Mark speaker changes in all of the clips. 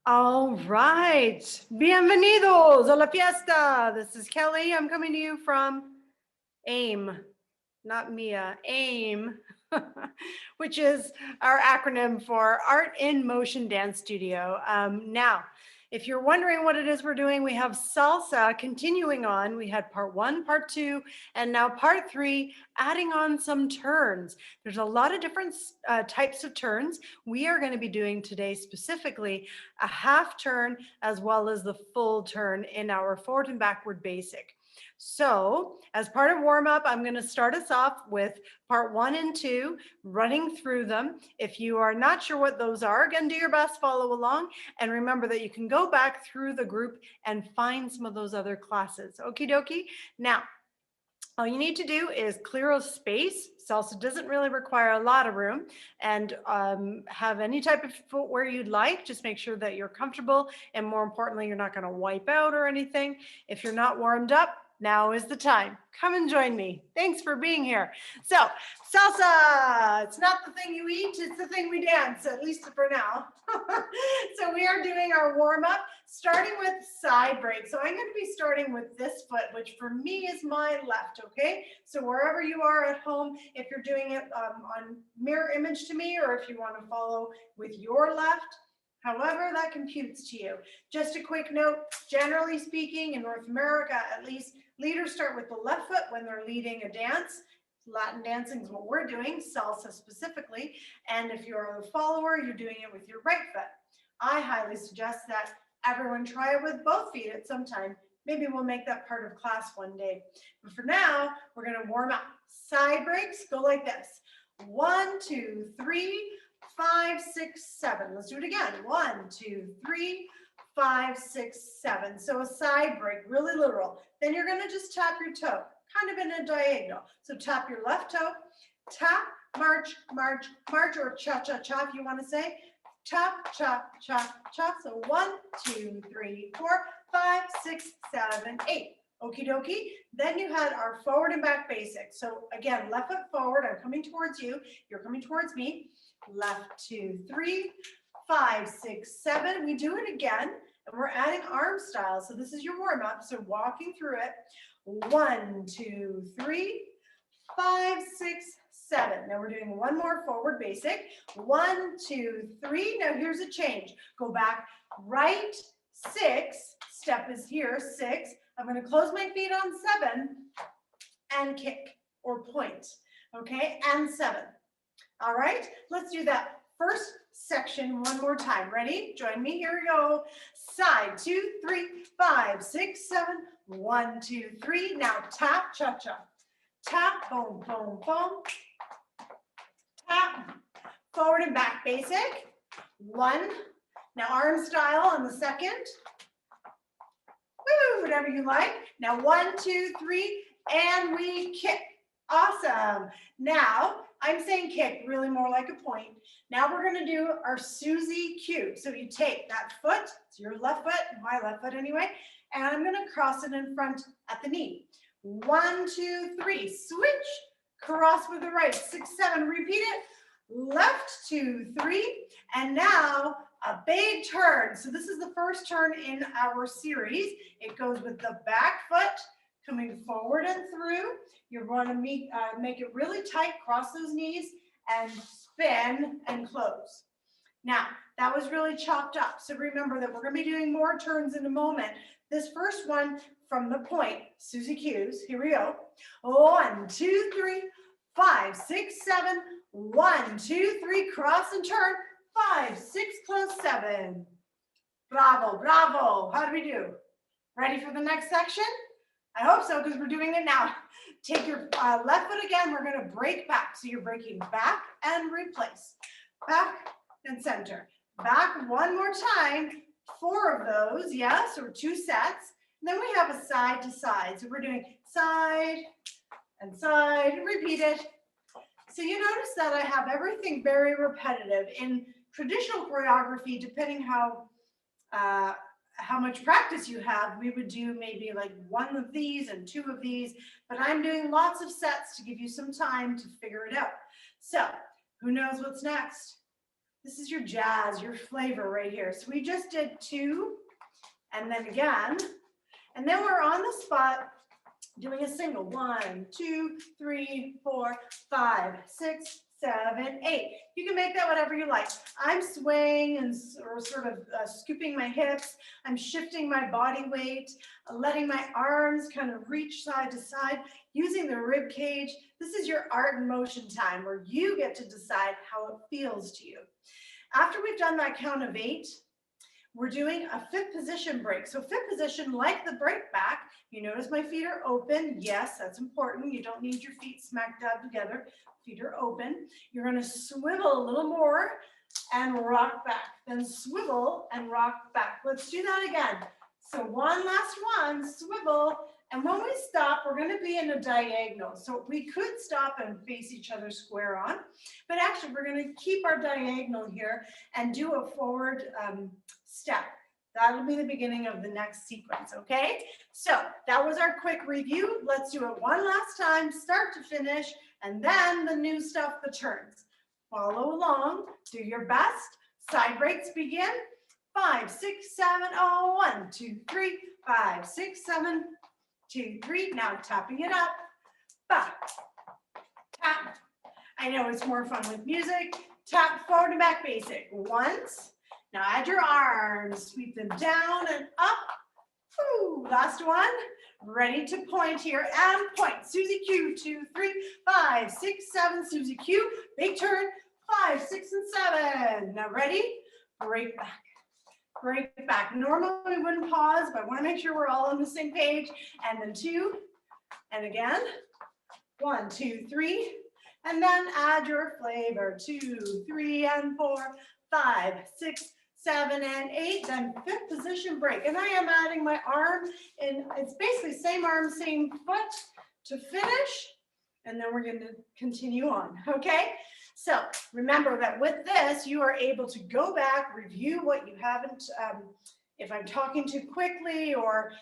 Speaker 1: All right. Bienvenidos a la fiesta. This is Kelly. I'm coming to you from AIM, not Mia, AIM, which is our acronym for Art in Motion Dance Studio. Now, if you're wondering what it is we're doing, we have salsa continuing on. We had part one, part two, and now part three, adding on some turns. There's a lot of different types of turns. We are going to be doing today specifically a half turn as well as the full turn in our forward and backward basic. So as part of warm up, I'm going to start us off with part one and two, running through them. If you are not sure what those are, again, do your best, follow along. And remember that you can go back through the group and find some of those other classes. Okie dokie. Now, all you need to do is clear a space. Salsa doesn't really require a lot of room, and have any type of footwear you'd like. Just make sure that you're comfortable, and more importantly, you're not going to wipe out or anything. If you're not warmed up, now is the time. Come and join me. Thanks for being here. So, salsa, it's not the thing you eat, it's the thing we dance, at least for now. So we are doing our warm up, starting with side break. So I'm going to be starting with this foot, which for me is my left, okay? So wherever you are at home, if you're doing it on mirror image to me, or if you want to follow with your left, however that computes to you. Just a quick note, generally speaking, in North America, at least, leaders start with the left foot when they're leading a dance. Latin dancing is what we're doing, salsa specifically. And if you're a follower, you're doing it with your right foot. I highly suggest that everyone try it with both feet at some time. Maybe we'll make that part of class one day. But for now, we're going to warm up. Side breaks go like this. 1, 2, 3, 5, 6, 7. Let's do it again. 1, 2, 3, 5, 6, 7. So a side break, really literal. Then you're going to just tap your toe, kind of in a diagonal. So tap your left toe, tap, march, march, march, or cha-cha-cha if you want to say. Tap, chop, chop, chop. So 1, 2, 3, 4, 5, 6, 7, 8. Okie dokie. Then you had our forward and back basics. So again, left foot forward. I'm coming towards you. You're coming towards me. Left, 2, 3, 5, 6, 7. We do it again, and we're adding arm style. So this is your warm up. So walking through it. 1, 2, 3, 5, 6, 7. Now we're doing one more forward basic. 1, 2, 3. Now here's a change. Go back right, 6. Step is here, 6. I'm going to close my feet on 7 and kick or point. Okay, and 7. All right, let's do that first section one more time. Ready? Join me. Here we go. Side, 2, 3, 5, 6, 7. 1, 2, 3. Now tap, cha-cha. Tap, boom, boom, boom. Tap. Forward and back basic. 1. Now arm style on the second. Woo, whatever you like. Now 1, 2, 3, and we kick. Awesome. Now I'm saying kick, really more like a point. Now we're going to do our Susie Q. So you take that foot, it's your left foot, my left foot anyway, and I'm going to cross it in front at the knee. 1, 2, 3, switch, cross with the right. 6, 7, repeat it. Left, 2, 3, and now a big turn. So this is the first turn in our series. It goes with the back foot coming forward and through. You're going to make it really tight, cross those knees, and spin and close. Now, that was really chopped up. So remember that we're going to be doing more turns in a moment. This first one from the point, Susie Q's, here we go. 1, 2, 3, 5, 6, 7. 1, 2, 3, cross and turn. 5, 6, close, 7. Bravo, bravo. How do we do? Ready for the next section? I hope so, because we're doing it now. Take your left foot again. We're going to break back. So you're breaking back and replace. Back and center. Back one more time. 4 of those, yes, or 2 sets. And then we have a side to side. So we're doing side and side. Repeat it. So you notice that I have everything very repetitive. In traditional choreography, depending how much practice you have, we would do maybe like 1 of these and 2 of these, but I'm doing lots of sets to give you some time to figure it out. So who knows what's next? This is your jazz, your flavor right here. So we just did 2 and then again, and then we're on the spot doing a single. 1, 2, 3, 4, 5, 6, 7, 8. You can make that whatever you like. I'm swaying and or sort of scooping my hips. I'm shifting my body weight, letting my arms kind of reach side to side, using the rib cage. This is your art and motion time where you get to decide how it feels to you. After we've done that count of 8, we're doing a 5th position break. So 5th position, like the break back, you notice my feet are open. Yes, that's important. You don't need your feet smack dab together. Feet are open. You're going to swivel a little more and rock back. Then swivel and rock back. Let's do that again. So one last one, swivel. And when we stop, we're going to be in a diagonal. So we could stop and face each other square on, but actually we're going to keep our diagonal here and do a forward step. That'll be the beginning of the next sequence, okay? So that was our quick review. Let's do it one last time, start to finish, and then the new stuff, the turns. Follow along, do your best. Side breaks begin. 5, 6, 7, 1, 2, 3, 5, 6, 7, 2, 3. Now tapping it up. Back, tap. I know it's more fun with music. Tap forward and back basic. Once. Now add your arms. Sweep them down and up. Woo. Last one. Ready to point here and point. Susie Q. 2, 3, 5, 6, 7. Susie Q. Big turn. 5, 6, and 7. Now ready? Break back. Break back. Normally we wouldn't pause, but I want to make sure we're all on the same page. And then 2, and again, 1, 2, 3, and then add your flavor. 2, 3, and 4, 5, 6, 7, and 8. Then 5th position break, and I am adding my arm, and it's basically same arm, same foot to finish, and then we're going to continue on. Okay. So remember that with this, you are able to go back, review what you haven't, if I'm talking too quickly, or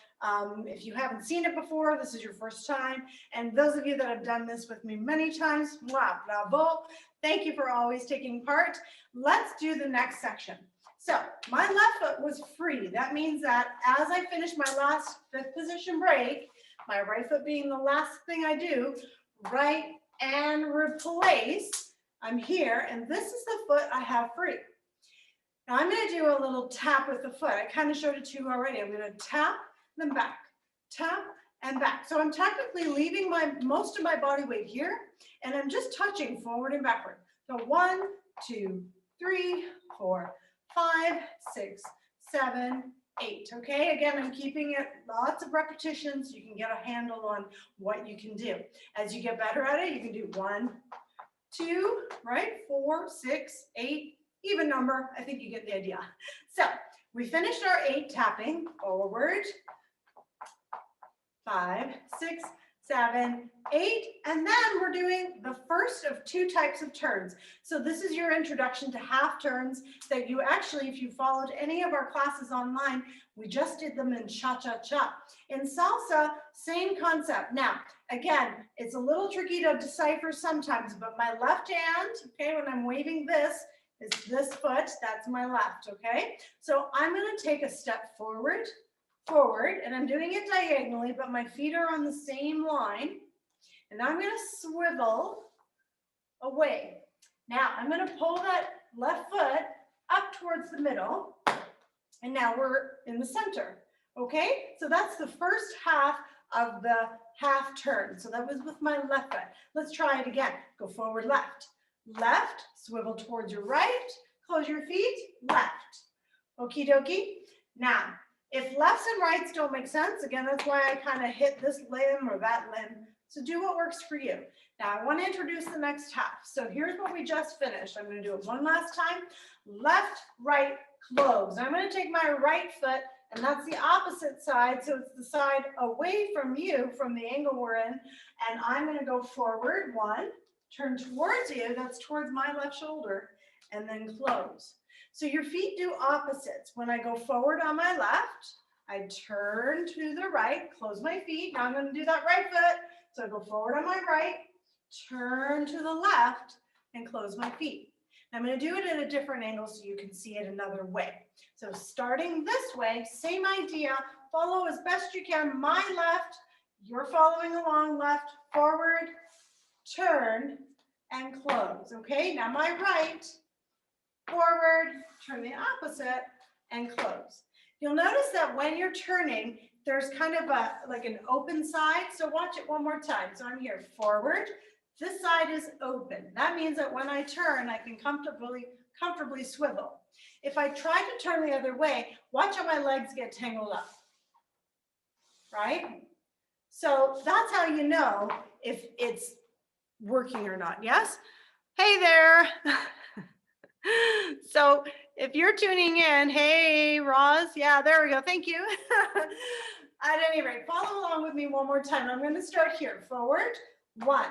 Speaker 1: if you haven't seen it before, this is your first time. And those of you that have done this with me many times, mwah, bravo. Thank you for always taking part. Let's do the next section. So my left foot was free. That means that as I finish my last 5th position break, my right foot being the last thing I do, right and replace. I'm here, and this is the foot I have free. Now I'm going to do a little tap with the foot. I kind of showed it to you already. I'm going to tap, then back, tap, and back. So I'm technically leaving most of my body weight here, and I'm just touching forward and backward. So 1, 2, 3, 4, 5, 6, 7, 8. Okay, again, I'm keeping it lots of repetitions so you can get a handle on what you can do. As you get better at it, you can do 1, 2, right? 4, 6, 8, even number. I think you get the idea. So we finished our 8 tapping forward, 5, 6, 7, 8, and then we're doing the first of 2 types of turns. So this is your introduction to half turns that you actually, if you followed any of our classes online, we just did them in cha-cha-cha. In salsa, same concept. Now, again, it's a little tricky to decipher sometimes, but my left hand, okay, when I'm waving this, is this foot, that's my left, okay? So I'm gonna take a step forward, and I'm doing it diagonally, but my feet are on the same line, and I'm gonna swivel away. Now, I'm gonna pull that left foot up towards the middle, and now we're in the center, okay? So that's the first half of the half turn. So that was with my left foot. Let's try it again. Go forward, left, left, swivel towards your right, close your feet, left. Okie dokie. Now, if lefts and rights don't make sense, again, that's why I kind of hit this limb or that limb. So do what works for you. Now, I want to introduce the next half. So here's what we just finished. I'm going to do it one last time. Left, right, close. I'm going to take my right foot, and that's the opposite side. So it's the side away from you, from the angle we're in. And I'm going to go forward, 1, turn towards you, that's towards my left shoulder, and then close. So your feet do opposites. When I go forward on my left, I turn to the right, close my feet. Now I'm going to do that right foot. So I go forward on my right, turn to the left, and close my feet. I'm going to do it at a different angle so you can see it another way. So starting this way, same idea, follow as best you can. My left, you're following along, left, forward, turn, and close. Okay, now my right, forward, turn the opposite, and close. You'll notice that when you're turning, there's kind of like an open side. So watch it one more time. So I'm here, forward. This side is open. That means that when I turn, I can comfortably swivel. If I try to turn the other way, watch how my legs get tangled up, right? So that's how you know if it's working or not, yes? Hey there. So if you're tuning in, hey, Roz, yeah, there we go, thank you. At any rate, follow along with me one more time. I'm going to start here, forward, 1.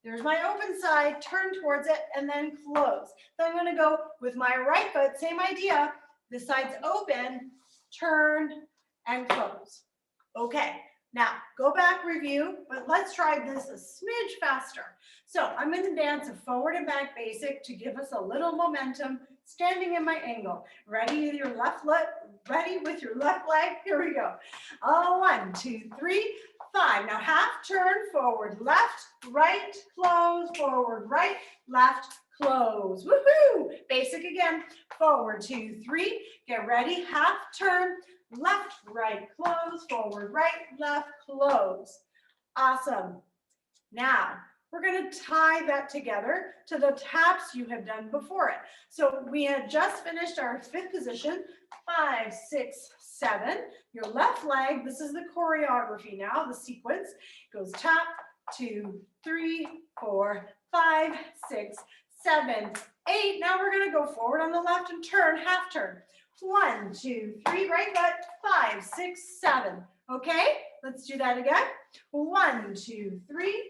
Speaker 1: There's my open side, turn towards it, and then close. Then I'm going to go with my right foot, same idea. This side's open, turn, and close. Okay, now go back, review, but let's try this a smidge faster. So I'm going to dance a forward and back basic to give us a little momentum, standing in my angle. Ready with your left leg, ready with your left leg. Here we go. 1, 2, 3, 5. Now half turn, forward, left, right, close, forward, right, left, close. Woohoo! Basic again. Forward, 2, 3. Get ready. Half turn, left, right, close, forward, right, left, close. Awesome. Now, we're going to tie that together to the taps you have done before it. So we had just finished our 5th position, 5, 6, 7. Your left leg, this is the choreography now, the sequence, goes tap, 2, 3, 4, 5, 6, 7, 8. Now we're going to go forward on the left and turn, half turn. 1, 2, 3, right foot, 5, 6, 7. Okay, let's do that again. 1, 2, 3,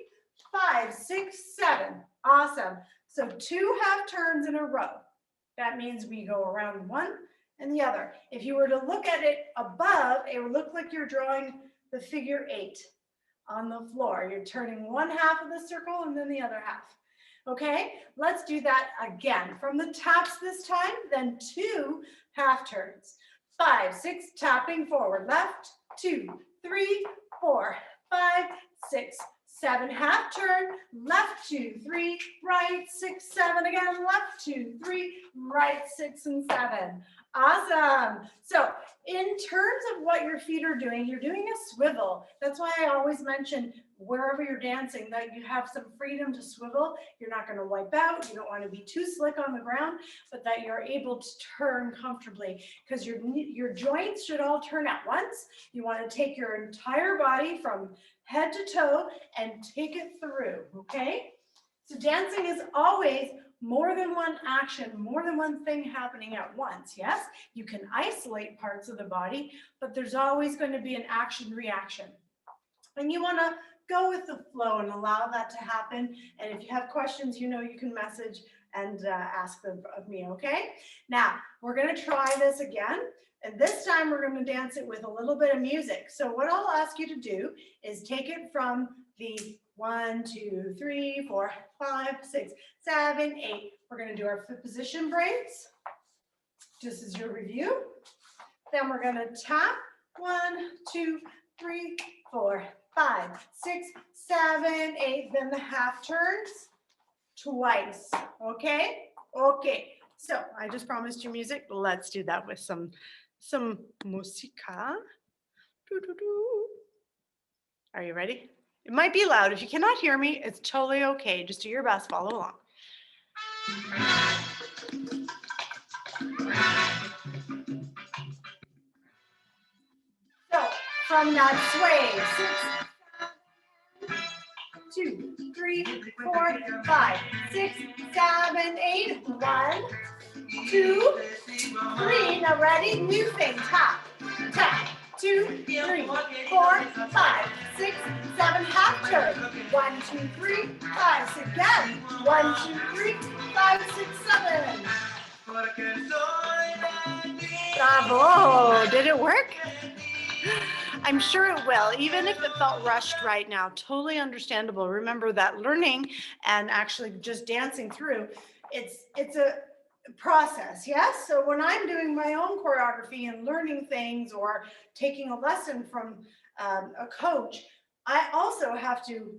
Speaker 1: 5, 6, 7. Awesome. So 2 half turns in a row. That means we go around one and the other. If you were to look at it above, it would look like you're drawing the figure 8 on the floor. You're turning one half of the circle and then the other half. Okay, let's do that again. From the taps this time, then 2 half turns. 5, 6, tapping forward, left, 2, 3, 4, 5, 6, 7, half turn, left, 2, 3, right, 6, 7, again, left, 2, 3, right, 6, and 7. Awesome. So in terms of what your feet are doing, you're doing a swivel. That's why I always mention wherever you're dancing that you have some freedom to swivel. You're not going to wipe out. You don't want to be too slick on the ground, but that you're able to turn comfortably because your joints should all turn at once. You want to take your entire body from head to toe and take it through, okay? So dancing is always more than one action, more than one thing happening at once, yes? You can isolate parts of the body, but there's always going to be an action-reaction. And you want to go with the flow and allow that to happen. And if you have questions, you know you can message and ask them of me, okay? Now, we're going to try this again. And this time we're going to dance it with a little bit of music. So what I'll ask you to do is take it from the 1, 2, 3, 4, 5, 6, 7, 8. We're going to do our 5th position breaks. This is your review. Then we're going to tap 1, 2, 3, 4, 5, 6, 7, 8. Then the half turns twice. Okay? Okay. So I just promised you music. Let's do that with some música. Are you ready? It might be loud. If you cannot hear me, it's totally okay. Just do your best. Follow along. So from that sway, 6, 2, 3, 4, 5, 6, 7, 8. 1, 2, 3. Now ready? New thing. Tap, tap. 2, 3, 4, 5, 6, 7. Half turn. 1, 2, 3, 5, 6. Again. 1, 2, 3, 5, 6, 7. Bravo. Did it work? I'm sure it will, even if it felt rushed right now. Totally understandable. Remember that learning and actually just dancing through, it's process, yes? So when I'm doing my own choreography and learning things or taking a lesson from a coach, I also have to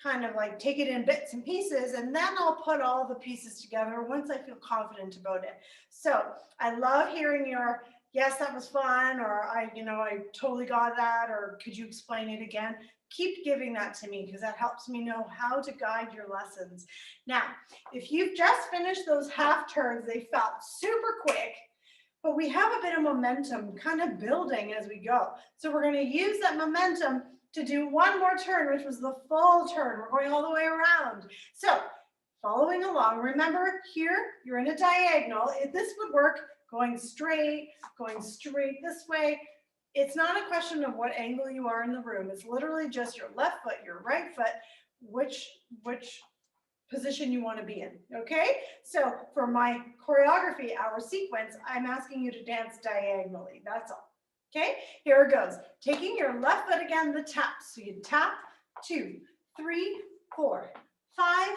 Speaker 1: kind of like take it in bits and pieces, and then I'll put all the pieces together once I feel confident about it. So I love hearing your, yes, that was fun, or I totally got that, or could you explain it again? Keep giving that to me because that helps me know how to guide your lessons. Now, if you've just finished those half turns, they felt super quick, but we have a bit of momentum kind of building as we go. So we're going to use that momentum to do one more turn, which was the full turn. We're going all the way around. So following along, remember here, you're in a diagonal. If this would work going straight this way. It's not a question of what angle you are in the room. It's literally just your left foot, your right foot, which position you want to be in, okay? So for my choreography, our sequence, I'm asking you to dance diagonally, that's all, okay? Here it goes. Taking your left foot again, the tap. So you tap, 2, 3, 4, 5,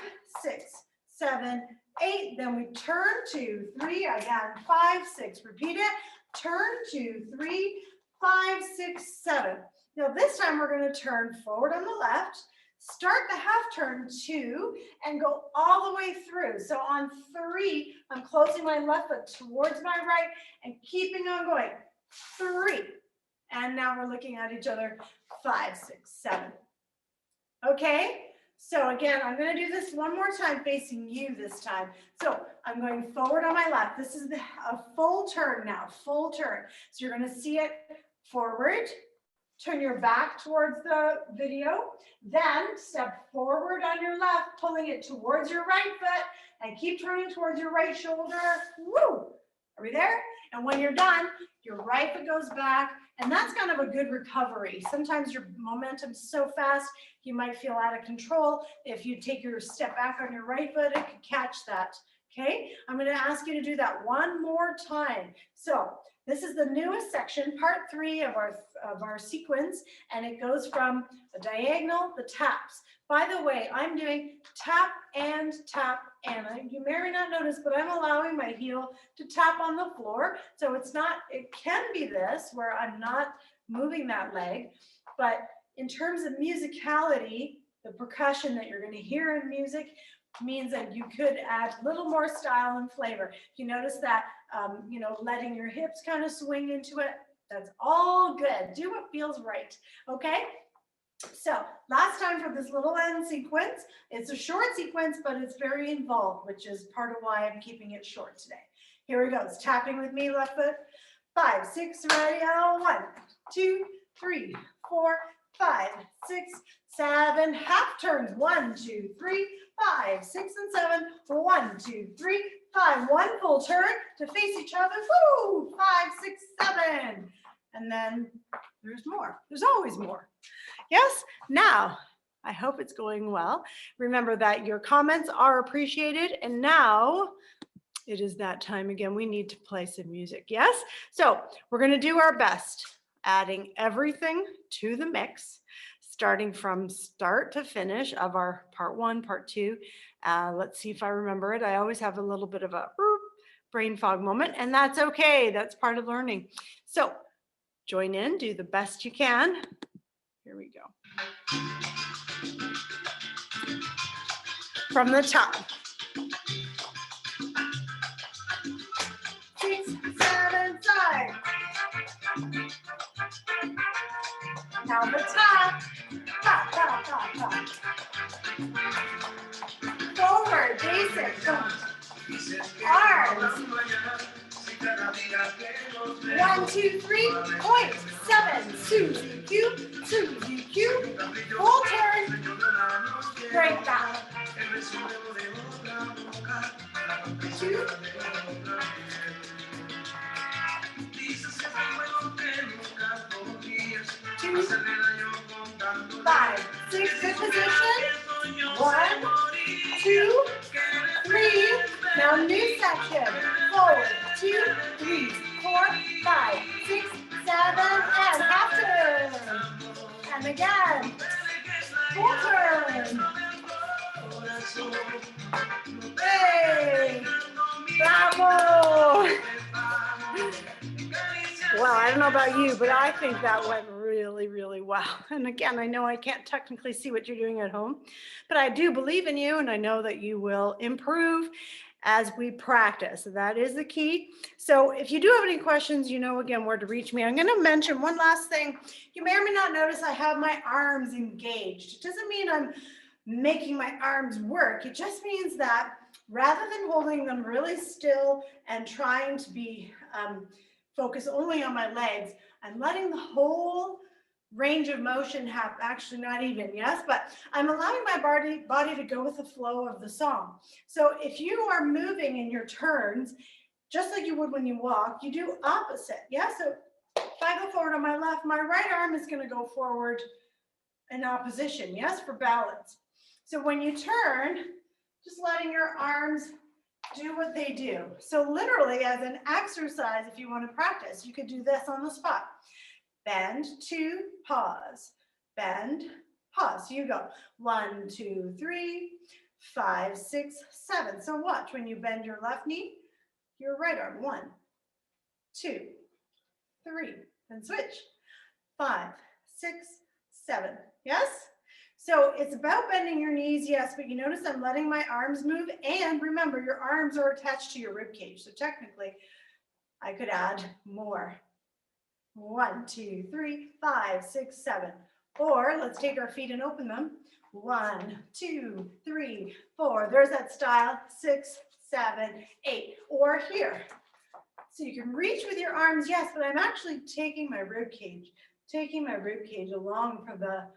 Speaker 1: 6, 7, 8. Then we turn 2, 3, again, 5, 6. Repeat it. Turn 2, 3, 5, 6, 7. Now this time we're going to turn forward on the left, start the half turn 2, and go all the way through. So on 3, I'm closing my left foot towards my right and keeping on going. 3. And now we're looking at each other. 5, 6, 7. Okay? So again, I'm going to do this one more time facing you this time. So I'm going forward on my left. This is a full turn now, full turn. So you're going to see it forward, turn your back towards the video, then step forward on your left, pulling it towards your right foot, and keep turning towards your right shoulder. Woo! Are we there? And when you're done, your right foot goes back, and that's kind of a good recovery. Sometimes your momentum's so fast, you might feel out of control. If you take your step back on your right foot, it could catch that. Okay, I'm going to ask you to do that one more time. So this is the newest section, part 3 of our sequence, and it goes from the diagonal, the taps. By the way, I'm doing tap and tap, and you may or may not notice, but I'm allowing my heel to tap on the floor. So it can be this where I'm not moving that leg, but in terms of musicality, the percussion that you're going to hear in music means that you could add a little more style and flavor. If you notice that, letting your hips kind of swing into it, that's all good. Do what feels right, okay? So last time for this little end sequence, it's a short sequence, but it's very involved, which is part of why I'm keeping it short today. Here we go. It's tapping with me, left foot. 5, 6, ready, 1, 2, 3, 4, 5, 6, 7, half turns, 1, 2, 3, 5, 6, and 7, 1, 2, 3, 5, one full turn to face each other, woo, 5, 6, 7, and then there's more, there's always more. Yes, now, I hope it's going well. Remember that your comments are appreciated, and now it is that time again, we need to play some music, yes? So we're gonna do our best, adding everything to the mix, starting from start to finish of our part 1, part 2. Let's see if I remember it. I always have a little bit of a brain fog moment, and that's okay. That's part of learning. So join in, do the best you can. Here we go. From the top. 6, 7, side. Now the top. Top, top, top, top. Forward, basic. Arms. 1, 2, 3, point. 7, Suzy Q, Suzy Q. Full turn. Break down. 2. 2, 5, 6, good position. 1, 2, 3. Now new section. Forward. 2, 3, 4, 5, 6, 7, and half turn. And again. Full turn. Hey. Bravo! Well, I don't know about you, but I think that went really, really well. And again, I know I can't technically see what you're doing at home, but I do believe in you and I know that you will improve as we practice. That is the key. So if you do have any questions, you know, again, where to reach me. I'm going to mention one last thing. You may or may not notice I have my arms engaged. It doesn't mean I'm making my arms work. It just means that rather than holding them really still and trying to be focus only on my legs, I'm letting the whole range of motion have, actually not even, yes, but I'm allowing my body to go with the flow of the song. So if you are moving in your turns, just like you would when you walk, you do opposite, yeah? So if I go forward on my left, my right arm is gonna go forward in opposition, yes, for balance. So when you turn, just letting your arms do what they do. So literally as an exercise, if you want to practice, you could do this on the spot. Bend, two, pause, bend, pause. So you go 1, 2, 3, 5, 6, 7. So watch when you bend your left knee, your right arm. 1, 2, 3, then switch. 5, 6, 7. Yes? So it's about bending your knees, yes, but you notice I'm letting my arms move, and remember your arms are attached to your rib cage. So technically I could add more. 1, 2, 3, 5, 6, 7. Or let's take our feet and open them. 1, 2, 3, 4. There's that style. 6, 7, 8. Or here. So you can reach with your arms, yes, but I'm actually taking my rib cage along for the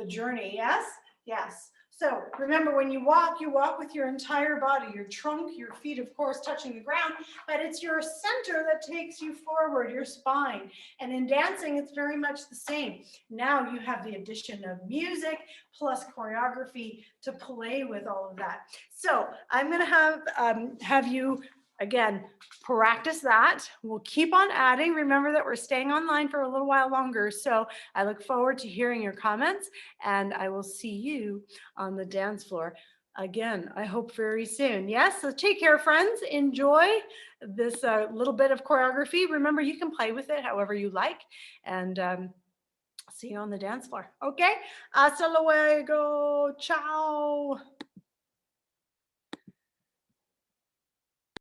Speaker 1: journey, yes? Yes. So remember, when you walk with your entire body, your trunk, your feet, of course, touching the ground, but it's your center that takes you forward, your spine. And in dancing, it's very much the same. Now you have the addition of music plus choreography to play with all of that. So I'm going to have you, again, practice that. We'll keep on adding. Remember that we're staying online for a little while longer. So I look forward to hearing your comments, and I will see you on the dance floor again, I hope very soon. Yes, so take care, friends. Enjoy this little bit of choreography. Remember, you can play with it however you like, and see you on the dance floor. Okay, hasta luego. Ciao.